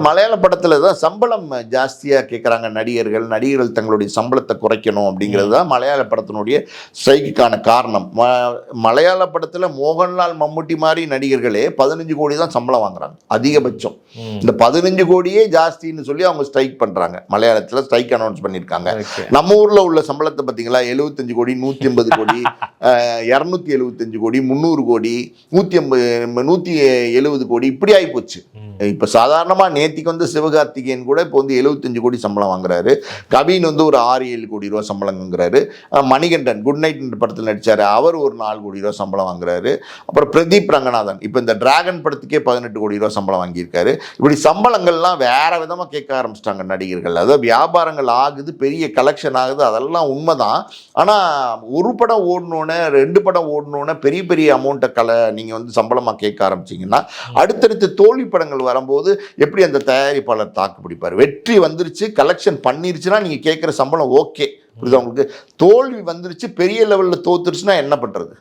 மலையாள படத்துல தான் சம்பளம் ஜாஸ்தியா கேட்குறாங்க நடிகர்கள் தங்களுடைய சம்பளத்தை குறைக்கணும் அப்படிங்கிறது தான் மலையாள படத்தினுடைய ஸ்ட்ரைக்குக்கான காரணம். மலையாள படத்துல மோகன்லால் மம்முட்டி மாதிரி நடிகர்களே 15 கோடி தான் சம்பளம் வாங்குறாங்க அதிகபட்சம். இந்த 15 கோடியே ஜாஸ்தின்னு சொல்லி அவங்க ஸ்ட்ரைக் பண்றாங்க. மலையாளத்துல ஸ்ட்ரைக் அனௌன்ஸ் பண்ணியிருக்காங்க. நம்ம ஊர்ல உள்ள சம்பளத்தை பார்த்தீங்களா, 75 கோடி, 180 கோடி, 275 கோடி, 300 கோடி, 170 கோடி, இப்படி ஆகி போச்சு. இப்போ சாதாரணமாக நேத்திக்கு வந்து சிவகார்த்திகேயன் கூட இப்போ வந்து 75 கோடி சம்பளம் வாங்குறாரு. கவின் வந்து ஒரு 6-7 கோடி ரூபா சம்பளம் வாங்குறாரு. மணிகண்டன் குட் நைட் படத்தில் நடிச்சார், அவர் ஒரு 4 கோடி ரூபா சம்பளம் வாங்குறாரு. அப்புறம் பிரதீப் ரங்கநாதன் இப்போ இந்த டிராகன் படத்துக்கே 18 கோடி ரூபா சம்பளம் வாங்கியிருக்காரு. இப்படி சம்பளங்கள்லாம் வேற விதமாக கேட்க ஆரம்பிச்சிட்டாங்க நடிகர்கள். அதாவது வியாபாரங்கள் ஆகுது, பெரிய கலெக்ஷன் ஆகுது, அதெல்லாம் உண்மைதான். ஆனால் ஒரு படம் ஓடணுன்னு 2 படம் ஓடணுன்னு பெரிய பெரிய அமௌண்ட்டை நீங்கள் வந்து சம்பளமாக கேட்க ஆரம்பிச்சிங்கன்னா அடுத்தடுத்து தோல்வி படங்கள் வரும்போது எப்படி அந்த தயாரிப்பாளர் தாக்கு பிடிப்பார்? வெற்றி வந்துருச்சு, கலெக்ஷன் பண்ணிருச்சுன்னா நீங்க கேட்குற சம்பளம் ஓகே, புரியுதா உங்களுக்கு? தோல்வி வந்துருச்சு, பெரிய லெவலில் தோத்துருச்சுன்னா என்ன பண்றது?